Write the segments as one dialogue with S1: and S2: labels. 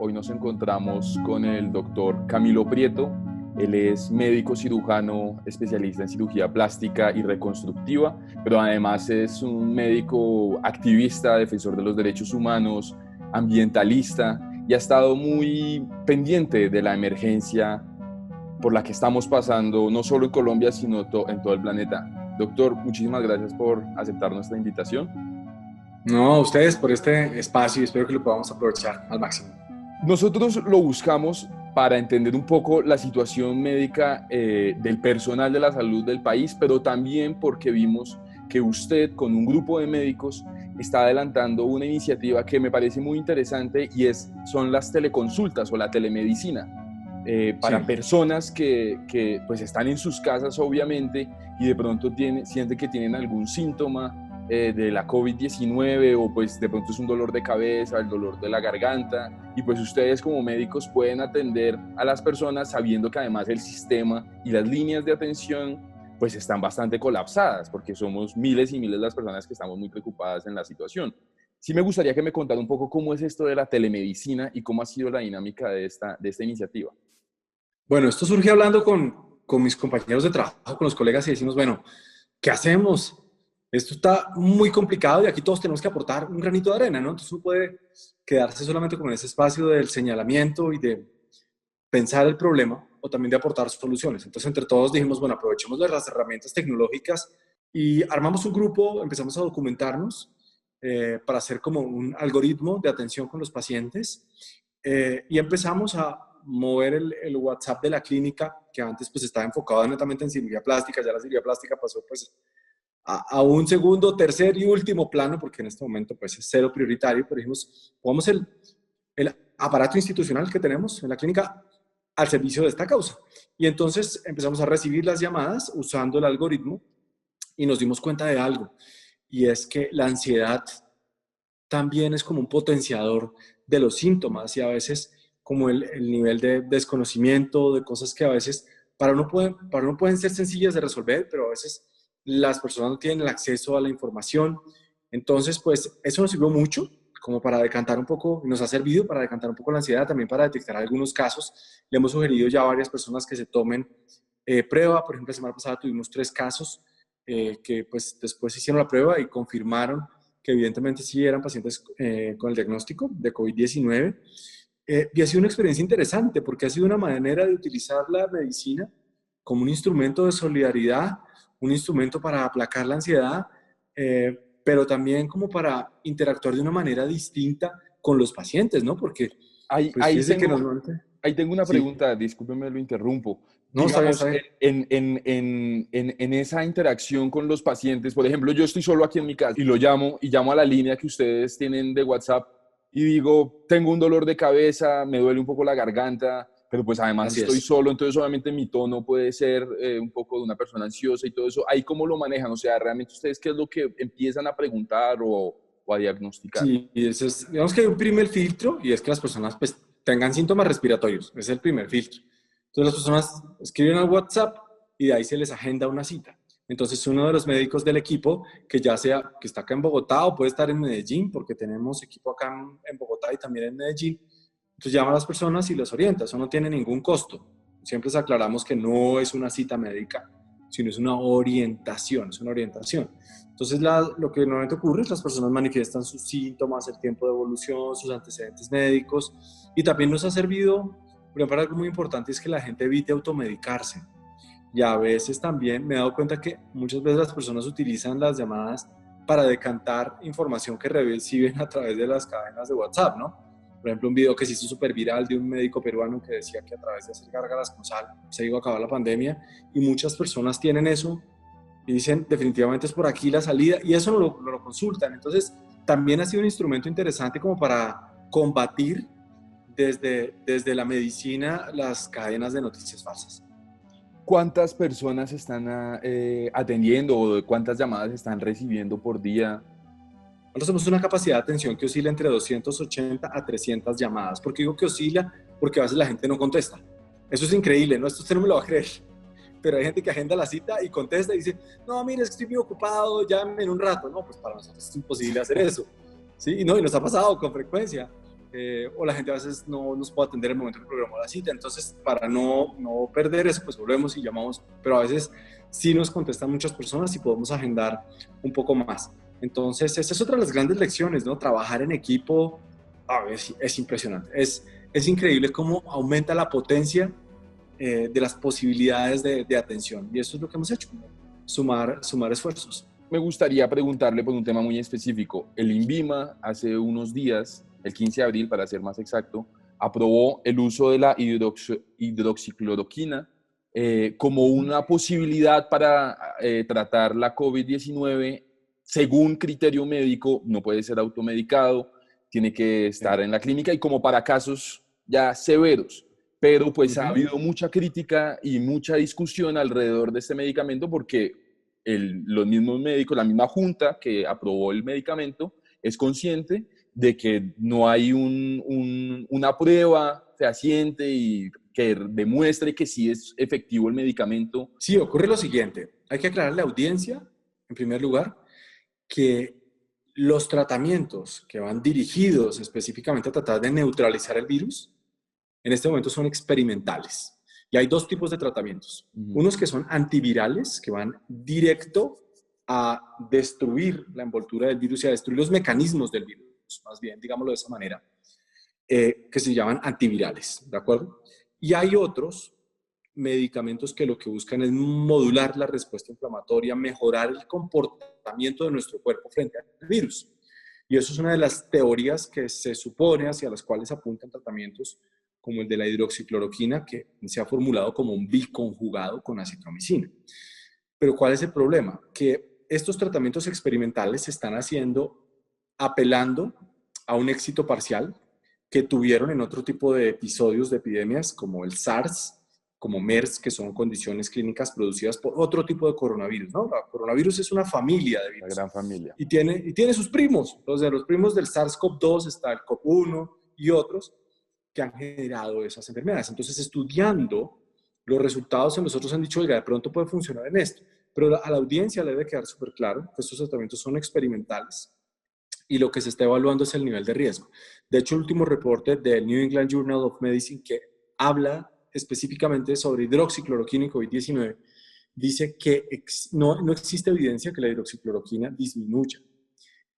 S1: Hoy nos encontramos con el doctor Camilo Prieto. Él es médico cirujano, especialista en cirugía plástica y reconstructiva, pero además es un médico activista, defensor de los derechos humanos, ambientalista, y ha estado muy pendiente de la emergencia por la que estamos pasando, no solo en Colombia, sino en todo el planeta. Doctor, muchísimas gracias por aceptar nuestra invitación.
S2: No, a ustedes por este espacio y espero que lo podamos aprovechar al máximo.
S1: Nosotros lo buscamos para entender un poco la situación médica del personal de la salud del país, pero también porque vimos que usted con un grupo de médicos está adelantando una iniciativa que me parece muy interesante y son las teleconsultas o la telemedicina para personas que pues están en sus casas obviamente y de pronto sienten que tienen algún síntoma de la COVID-19 o pues de pronto es un dolor de cabeza, el dolor de la garganta y pues ustedes como médicos pueden atender a las personas sabiendo que además el sistema y las líneas de atención pues están bastante colapsadas porque somos miles y miles de las personas que estamos muy preocupadas en la situación. Sí me gustaría que me contara un poco cómo es esto de la telemedicina y cómo ha sido la dinámica de esta iniciativa.
S2: Bueno, esto surge hablando con mis compañeros de trabajo, con los colegas y decimos, bueno, ¿qué hacemos? Esto está muy complicado y aquí todos tenemos que aportar un granito de arena, ¿no? Entonces uno puede quedarse solamente con ese espacio del señalamiento y de pensar el problema o también de aportar soluciones. Entonces entre todos dijimos, bueno, aprovechemos las herramientas tecnológicas y armamos un grupo, empezamos a documentarnos para hacer como un algoritmo de atención con los pacientes y empezamos a mover el WhatsApp de la clínica, que antes pues estaba enfocado netamente en cirugía plástica, ya la cirugía plástica pasó pues a un segundo, tercer y último plano, porque en este momento pues es cero prioritario, pero dijimos, pongamos el aparato institucional que tenemos en la clínica al servicio de esta causa. Y entonces empezamos a recibir las llamadas usando el algoritmo y nos dimos cuenta de algo, y es que la ansiedad también es como un potenciador de los síntomas y a veces como el nivel de desconocimiento, de cosas que a veces para uno pueden ser sencillas de resolver, pero a veces las personas no tienen el acceso a la información. Entonces, pues eso nos sirvió mucho como para decantar un poco, nos ha servido para decantar un poco la ansiedad, también para detectar algunos casos. Le hemos sugerido ya a varias personas que se tomen prueba. Por ejemplo, la semana pasada tuvimos 3 casos que pues después hicieron la prueba y confirmaron que evidentemente sí eran pacientes con el diagnóstico de COVID-19. Y ha sido una experiencia interesante porque ha sido una manera de utilizar la medicina como un instrumento de solidaridad, un instrumento para aplacar la ansiedad, pero también como para interactuar de una manera distinta con los pacientes, ¿no? Porque, pues fíjese que normalmente...
S1: Ahí tengo una
S2: Sí.
S1: pregunta, discúlpeme, lo interrumpo.
S2: No, está bien,
S1: Digamos,
S2: está bien.
S1: en esa interacción con los pacientes, por ejemplo, yo estoy solo aquí en mi casa y llamo a la línea que ustedes tienen de WhatsApp y digo, tengo un dolor de cabeza, me duele un poco la garganta, pero pues además
S2: Así
S1: estoy
S2: es.
S1: solo, entonces obviamente mi tono puede ser un poco de una persona ansiosa y todo eso. ¿Ahí cómo lo manejan? O sea, ¿realmente ustedes qué es lo que empiezan a preguntar o a diagnosticar?
S2: Sí, y eso es, digamos que hay un primer filtro y es que las personas pues tengan síntomas respiratorios, es el primer filtro. Entonces las personas escriben al WhatsApp y de ahí se les agenda una cita. Entonces uno de los médicos del equipo, que ya sea que está acá en Bogotá o puede estar en Medellín, porque tenemos equipo acá en Bogotá y también en Medellín, entonces llama a las personas y las orienta, eso no tiene ningún costo. Siempre les aclaramos que no es una cita médica, sino es una orientación, es una orientación. Entonces, lo que normalmente ocurre es que las personas manifiestan sus síntomas, el tiempo de evolución, sus antecedentes médicos, y también nos ha servido, por ejemplo, algo muy importante es que la gente evite automedicarse. Y a veces también me he dado cuenta que muchas veces las personas utilizan las llamadas para decantar información que reciben a través de las cadenas de WhatsApp, ¿no? Por ejemplo, un video que se hizo súper viral de un médico peruano que decía que a través de hacer gárgaras con sal se iba a acabar la pandemia, y muchas personas tienen eso y dicen definitivamente es por aquí la salida, y eso no lo consultan. Entonces también ha sido un instrumento interesante como para combatir desde la medicina las cadenas de noticias falsas.
S1: ¿Cuántas personas están atendiendo o cuántas llamadas están recibiendo por día?
S2: Nosotros tenemos una capacidad de atención que oscila entre 280 a 300 llamadas. ¿Por qué digo que oscila? Porque a veces la gente no contesta. Eso es increíble, ¿no? Esto usted no me lo va a creer. Pero hay gente que agenda la cita y contesta y dice, no, mire, es que estoy muy ocupado, llámeme en un rato. No, pues para nosotros es imposible hacer eso. ¿Sí? Y no, y nos ha pasado con frecuencia. o la gente a veces no nos puede atender en el momento que programó la cita. Entonces, para no perder eso, pues volvemos y llamamos, pero a veces sí nos contestan muchas personas y podemos agendar un poco más. Entonces, esa es otra de las grandes lecciones, ¿no? Trabajar en equipo, a ver, es impresionante. Es increíble cómo aumenta la potencia de las posibilidades de atención. Y eso es lo que hemos hecho, sumar esfuerzos.
S1: Me gustaría preguntarle por un tema muy específico. El INVIMA hace unos días, el 15 de abril para ser más exacto, aprobó el uso de la hidroxicloroquina como una posibilidad para tratar la COVID-19 según criterio médico. No puede ser automedicado, tiene que estar en la clínica y como para casos ya severos. Pero pues ha habido mucha crítica y mucha discusión alrededor de este medicamento porque los mismos médicos, la misma junta que aprobó el medicamento, es consciente de que no hay una prueba fehaciente y que demuestre que sí es efectivo el medicamento.
S2: Sí, ocurre lo siguiente. Hay que aclararle a la audiencia, en primer lugar, que los tratamientos que van dirigidos específicamente a tratar de neutralizar el virus, en este momento son experimentales. Y hay dos tipos de tratamientos. Unos que son antivirales, que van directo a destruir la envoltura del virus y a destruir los mecanismos del virus, más bien, digámoslo de esa manera, que se llaman antivirales, ¿de acuerdo? Y hay otros medicamentos que lo que buscan es modular la respuesta inflamatoria, mejorar el comportamiento de nuestro cuerpo frente al virus. Y eso es una de las teorías que se supone hacia las cuales apuntan tratamientos como el de la hidroxicloroquina, que se ha formulado como un biconjugado con acitromicina. Pero ¿cuál es el problema? Que estos tratamientos experimentales se están haciendo apelando a un éxito parcial que tuvieron en otro tipo de episodios de epidemias, como el SARS, como MERS, que son condiciones clínicas producidas por otro tipo de coronavirus, ¿no? El coronavirus es una familia de virus.
S1: Una gran familia.
S2: Y tiene sus primos. Entonces, los primos del SARS-CoV-2 está el CoV-1 y otros que han generado esas enfermedades. Entonces, estudiando los resultados, nosotros han dicho, oiga, de pronto puede funcionar en esto. Pero a la audiencia le debe quedar súper claro que estos tratamientos son experimentales y lo que se está evaluando es el nivel de riesgo. De hecho, el último reporte del New England Journal of Medicine que habla específicamente sobre hidroxicloroquina y COVID-19 dice que no existe evidencia que la hidroxicloroquina disminuya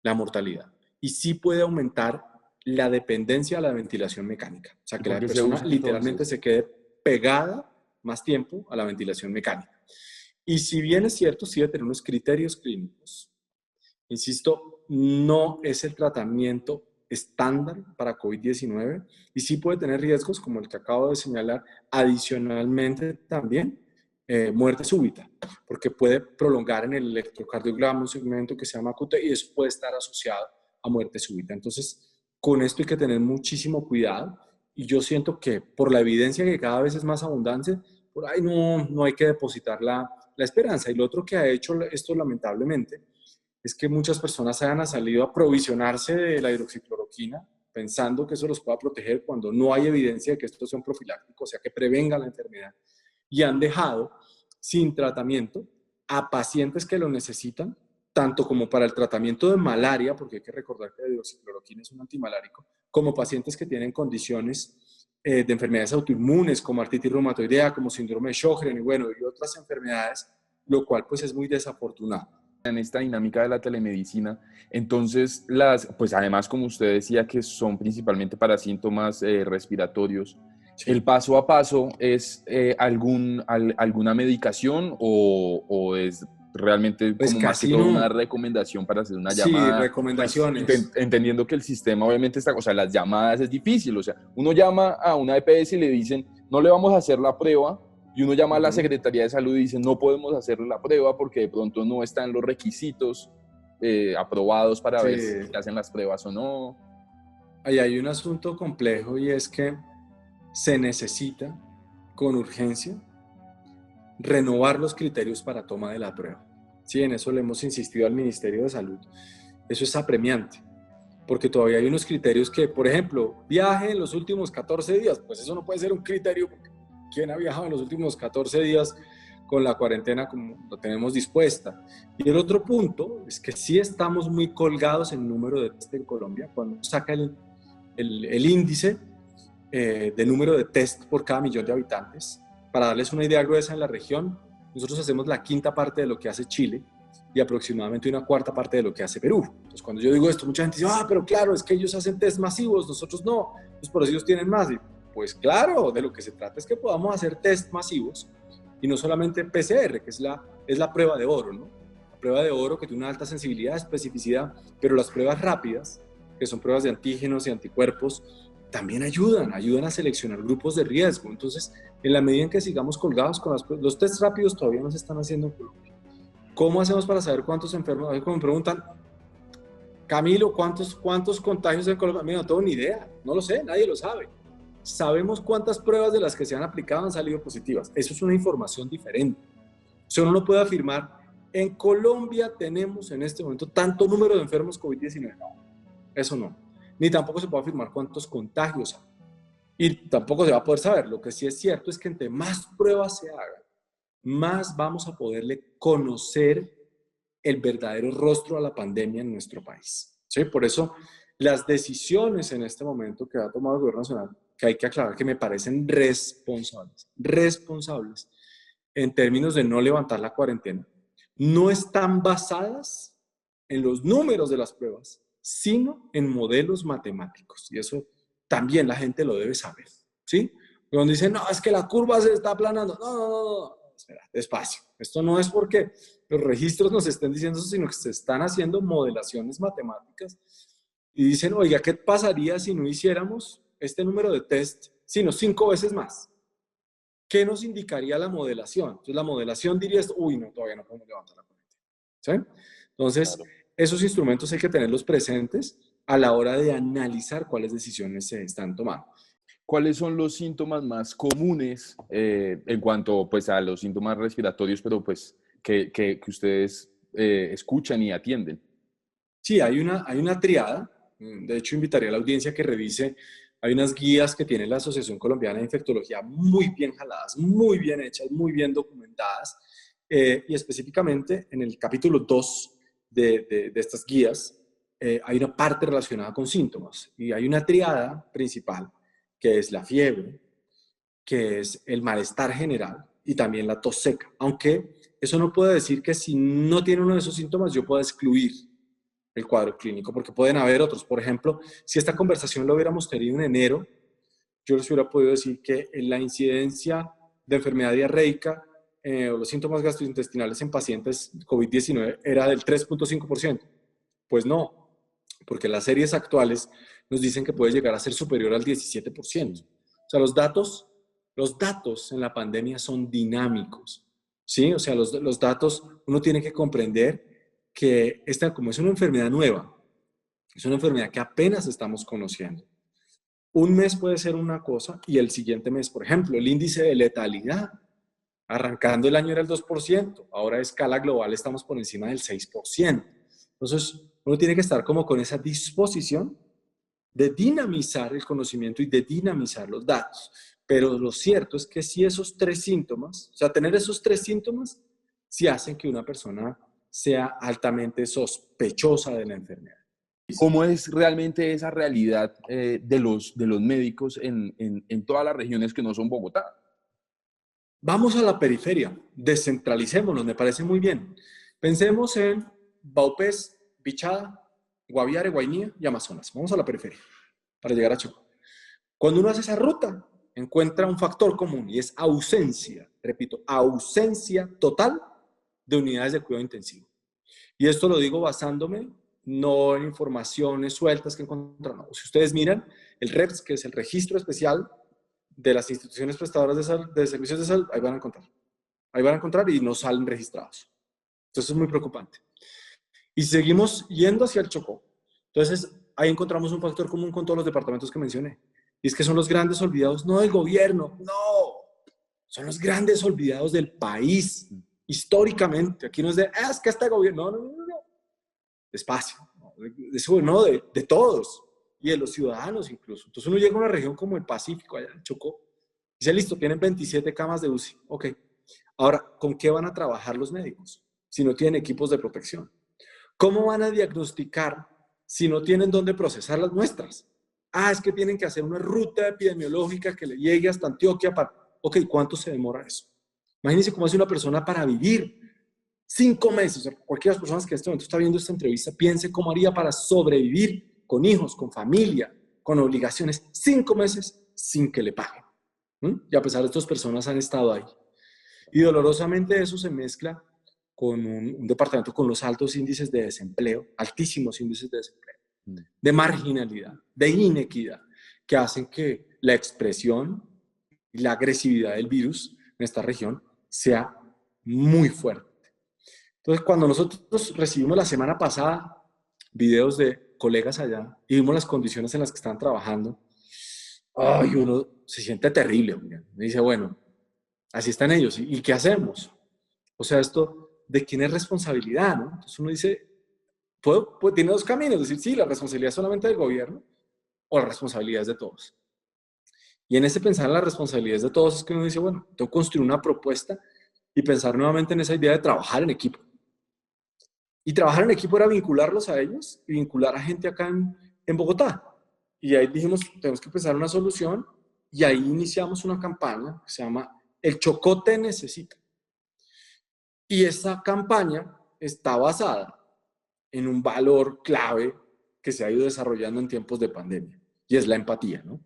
S2: la mortalidad y sí puede aumentar la dependencia a la ventilación mecánica. O sea, que la persona literalmente se quede pegada más tiempo a la ventilación mecánica. Y si bien es cierto, sí debe tener unos criterios clínicos. Insisto, no es el tratamiento estándar para COVID-19 y sí puede tener riesgos como el que acabo de señalar, adicionalmente también muerte súbita, porque puede prolongar en el electrocardiograma un segmento que se llama QT y eso puede estar asociado a muerte súbita. Entonces, con esto hay que tener muchísimo cuidado y yo siento que por la evidencia que cada vez es más abundante, por ahí no hay que depositar la esperanza. Y lo otro que ha hecho esto lamentablemente es que muchas personas hayan salido a provisionarse de la hidroxicloroquina pensando que eso los pueda proteger cuando no hay evidencia de que esto sea un profiláctico, o sea, que prevenga la enfermedad. Y han dejado sin tratamiento a pacientes que lo necesitan, tanto como para el tratamiento de malaria, porque hay que recordar que la hidroxicloroquina es un antimalárico, como pacientes que tienen condiciones de enfermedades autoinmunes, como artritis reumatoidea, como síndrome de Sjögren, y otras enfermedades, lo cual pues es muy desafortunado.
S1: En esta dinámica de la telemedicina, entonces, pues además, como usted decía, que son principalmente para síntomas respiratorios, sí. ¿El paso a paso es alguna medicación o es realmente
S2: pues
S1: como más que todo una recomendación para hacer una llamada?
S2: Sí, recomendaciones.
S1: Pues, entendiendo que el sistema obviamente está, o sea, las llamadas es difícil, o sea, uno llama a una EPS y le dicen, no le vamos a hacer la prueba, y uno llama a la Secretaría de Salud y dice, no podemos hacer la prueba porque de pronto no están los requisitos aprobados para ver si hacen las pruebas o no.
S2: Ahí hay un asunto complejo y es que se necesita con urgencia renovar los criterios para toma de la prueba. Sí, en eso le hemos insistido al Ministerio de Salud. Eso es apremiante, porque todavía hay unos criterios que, por ejemplo, viaje en los últimos 14 días, pues eso no puede ser un criterio, porque ¿quién ha viajado en los últimos 14 días con la cuarentena como lo tenemos dispuesta? Y el otro punto es que sí estamos muy colgados en el número de test en Colombia. Cuando saca el índice de número de test por cada millón de habitantes. Para darles una idea gruesa en la región, nosotros hacemos la quinta parte de lo que hace Chile y aproximadamente una cuarta parte de lo que hace Perú. Entonces, cuando yo digo esto, mucha gente dice, pero claro, es que ellos hacen test masivos, nosotros no, pues por eso ellos tienen más. Y pues claro, de lo que se trata es que podamos hacer test masivos y no solamente PCR, que es la prueba de oro, ¿no? La prueba de oro que tiene una alta sensibilidad, especificidad, pero las pruebas rápidas, que son pruebas de antígenos y anticuerpos, también ayudan a seleccionar grupos de riesgo. Entonces, en la medida en que sigamos colgados con los test rápidos todavía no se están haciendo en Colombia. ¿Cómo hacemos para saber cuántos enfermos? A veces me preguntan, Camilo, ¿cuántos contagios en Colombia? Mira, no tengo ni idea, no lo sé, nadie lo sabe. Sabemos cuántas pruebas de las que se han aplicado han salido positivas. Eso es una información diferente. O sea, uno no puede afirmar, en Colombia tenemos en este momento tanto número de enfermos COVID-19. No, eso no. Ni tampoco se puede afirmar cuántos contagios hay. Y tampoco se va a poder saber. Lo que sí es cierto es que entre más pruebas se hagan, más vamos a poderle conocer el verdadero rostro a la pandemia en nuestro país. ¿Sí? Por eso, las decisiones en este momento que ha tomado el gobierno nacional, que hay que aclarar que me parecen responsables en términos de no levantar la cuarentena, no están basadas en los números de las pruebas, sino en modelos matemáticos. Y eso también la gente lo debe saber, ¿sí? Cuando dicen, no, es que la curva se está aplanando. No. Espera, despacio. Esto no es porque los registros nos estén diciendo eso, sino que se están haciendo modelaciones matemáticas y dicen, oiga, ¿qué pasaría si no hiciéramos este número de test, sino 5 veces más? ¿Qué nos indicaría la modelación? Entonces la modelación diría, uy, no, todavía no podemos levantar la cuarentena. ¿Sí? Entonces, claro, esos instrumentos hay que tenerlos presentes a la hora de analizar cuáles decisiones se están tomando.
S1: ¿Cuáles son los síntomas más comunes en cuanto pues, a los síntomas respiratorios, pero pues que ustedes escuchan y atienden?
S2: Sí, hay una triada. De hecho, invitaría a la audiencia que revise. Hay unas guías que tiene la Asociación Colombiana de Infectología muy bien jaladas, muy bien hechas, muy bien documentadas. Y específicamente en el capítulo 2 de estas guías hay una parte relacionada con síntomas. Y hay una triada principal que es la fiebre, que es el malestar general y también la tos seca. Aunque eso no puede decir que si no tiene uno de esos síntomas yo pueda excluir el cuadro clínico, porque pueden haber otros. Por ejemplo, si esta conversación lo hubiéramos tenido en enero, yo les hubiera podido decir que la incidencia de enfermedad diarreica o los síntomas gastrointestinales en pacientes COVID-19 era del 3.5%. Pues no, porque las series actuales nos dicen que puede llegar a ser superior al 17%. O sea, los datos en la pandemia son dinámicos, ¿sí? O sea, los datos, uno tiene que comprender que esta, como es una enfermedad nueva, es una enfermedad que apenas estamos conociendo. Un mes puede ser una cosa y el siguiente mes, por ejemplo, el índice de letalidad, arrancando el año era el 2%, ahora a escala global estamos por encima del 6%. Entonces, uno tiene que estar como con esa disposición de dinamizar el conocimiento y de dinamizar los datos. Pero lo cierto es que si esos 3 síntomas, o sea, tener esos 3 síntomas, sí hacen que una persona sea altamente sospechosa de la enfermedad.
S1: ¿Cómo es realmente esa realidad de los médicos en todas las regiones que no son Bogotá?
S2: Vamos a la periferia, descentralicémonos, me parece muy bien. Pensemos en Vaupés, Bichada, Guaviare, Guainía y Amazonas. Vamos a la periferia para llegar a Chocó. Cuando uno hace esa ruta, encuentra un factor común y es ausencia, repito, ausencia total de unidades de cuidado intensivo. Y esto lo digo basándome no en informaciones sueltas que encontramos. Si ustedes miran el REPS, que es el registro especial de las instituciones prestadoras de servicios de salud, ahí van a encontrar. Ahí van a encontrar y no salen registrados. Entonces es muy preocupante. Y seguimos yendo hacia el Chocó. Entonces ahí encontramos un factor común con todos los departamentos que mencioné. Y es que son los grandes olvidados, no del gobierno, no. Son los grandes olvidados del país, históricamente. Aquí no es de, es que este gobierno, no. Despacio. No, de todos. Y de los ciudadanos incluso. Entonces uno llega a una región como el Pacífico, allá en Chocó, y dice, listo, tienen 27 camas de UCI. Ok. Ahora, ¿con qué van a trabajar los médicos si no tienen equipos de protección? ¿Cómo van a diagnosticar si no tienen dónde procesar las muestras? Es que tienen que hacer una ruta epidemiológica que le llegue hasta Antioquia. Ok, ¿cuánto se demora eso? Imagínense cómo hace una persona para vivir 5 meses. O sea, cualquiera de las personas que en este momento está viendo esta entrevista, piense cómo haría para sobrevivir con hijos, con familia, con obligaciones, 5 meses sin que le paguen. Y a pesar de estas personas han estado ahí. Y dolorosamente eso se mezcla con un departamento con los altos índices de desempleo, altísimos índices de desempleo, de marginalidad, de inequidad, que hacen que la expresión y la agresividad del virus en esta región sea muy fuerte. Entonces, cuando nosotros recibimos la semana pasada videos de colegas allá y vimos las condiciones en las que están trabajando, uno se siente terrible. Me dice, bueno, así están ellos. ¿Y qué hacemos? O sea, esto, ¿de quién es responsabilidad, no? Entonces uno dice, tiene 2 caminos. Decir, sí, la responsabilidad es solamente del gobierno o la responsabilidad es de todos. Y en ese pensar en las responsabilidades de todos es que uno dice, bueno, tengo que construir una propuesta y pensar nuevamente en esa idea de trabajar en equipo. Y trabajar en equipo era vincularlos a ellos y vincular a gente acá en Bogotá. Y ahí dijimos, tenemos que pensar una solución y ahí iniciamos una campaña que se llama El Chocó te necesita. Y esa campaña está basada en un valor clave que se ha ido desarrollando en tiempos de pandemia, y es la empatía, ¿no?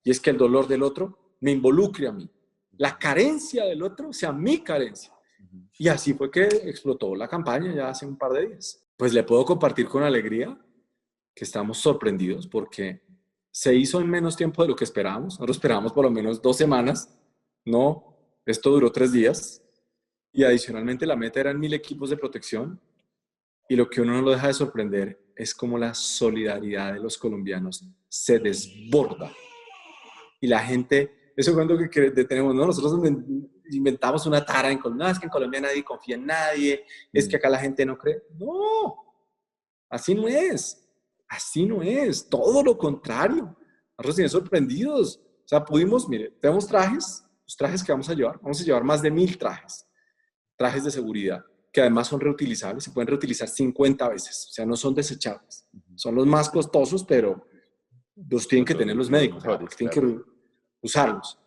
S2: Y es que el dolor del otro me involucre a mí, la carencia del otro sea mi carencia. Y así fue que explotó la campaña ya hace un par de días. Pues le puedo compartir con alegría que estamos sorprendidos porque se hizo en menos tiempo de lo que esperábamos. Nosotros esperábamos por lo menos 2 semanas. No, esto duró 3 días. Y adicionalmente la meta eran 1000 equipos de protección. Y lo que uno no lo deja de sorprender es cómo la solidaridad de los colombianos se desborda. Y la gente, eso cuando que tenemos, ¿no? Nosotros inventamos una tara en Colombia, es que en Colombia nadie confía en nadie, es que acá la gente no cree. No, así no es. Así no es. Todo lo contrario. Nosotros estamos sorprendidos. O sea, mire, tenemos trajes, los trajes que vamos a llevar más de 1000 trajes de seguridad, que además son reutilizables, se pueden reutilizar 50 veces, o sea, no son desechables. Son los más costosos, pero los tienen que tener los médicos, tienen que usarlos.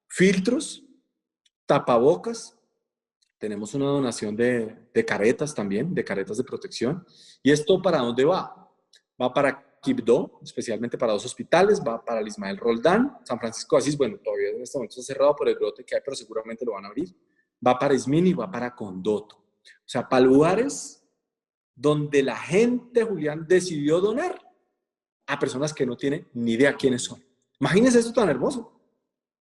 S2: Filtros, tapabocas, tenemos una donación de caretas también, de caretas de protección. ¿Y esto para dónde va? Va para Quibdó, especialmente para 2 hospitales, va para el Ismael Roldán, San Francisco de Asís, bueno, todavía en este momento está cerrado por el brote que hay, pero seguramente lo van a abrir. Va para Ismini y va para Condoto. O sea, para lugares donde la gente, Julián, decidió donar a personas que no tienen ni idea quiénes son. Imagínense esto tan hermoso.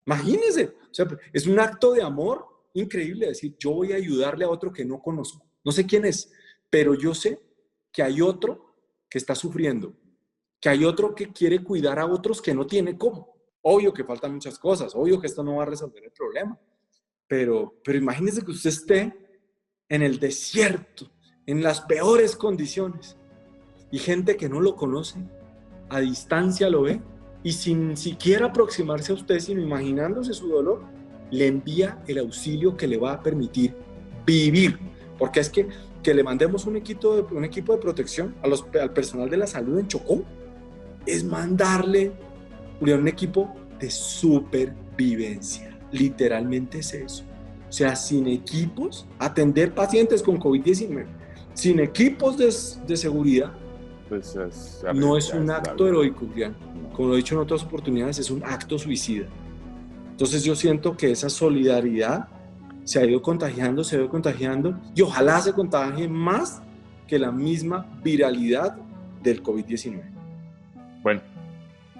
S2: Imagínense. O sea, es un acto de amor increíble decir, yo voy a ayudarle a otro que no conozco. No sé quién es, pero yo sé que hay otro que está sufriendo, que hay otro que quiere cuidar a otros que no tiene cómo. Obvio que faltan muchas cosas, obvio que esto no va a resolver el problema, pero imagínense que usted esté en el desierto, en las peores condiciones, y gente que no lo conoce, a distancia lo ve, y sin siquiera aproximarse a usted, sino imaginándose su dolor, le envía el auxilio que le va a permitir vivir. Porque es que le mandemos un equipo de protección al personal de la salud en Chocó, es mandarle un equipo de supervivencia. Literalmente es eso. O sea, sin equipos, atender pacientes con COVID-19, sin equipos de seguridad, pues no es un acto heroico, Julián. Como lo he dicho en otras oportunidades, es un acto suicida. Entonces yo siento que esa solidaridad se ha ido contagiando y ojalá se contagie más que la misma viralidad del COVID-19.
S1: Bueno,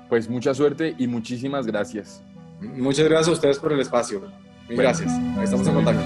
S1: pues mucha suerte y muchísimas gracias.
S2: Muchas gracias a ustedes por el espacio. Gracias. Ahí estamos en contacto.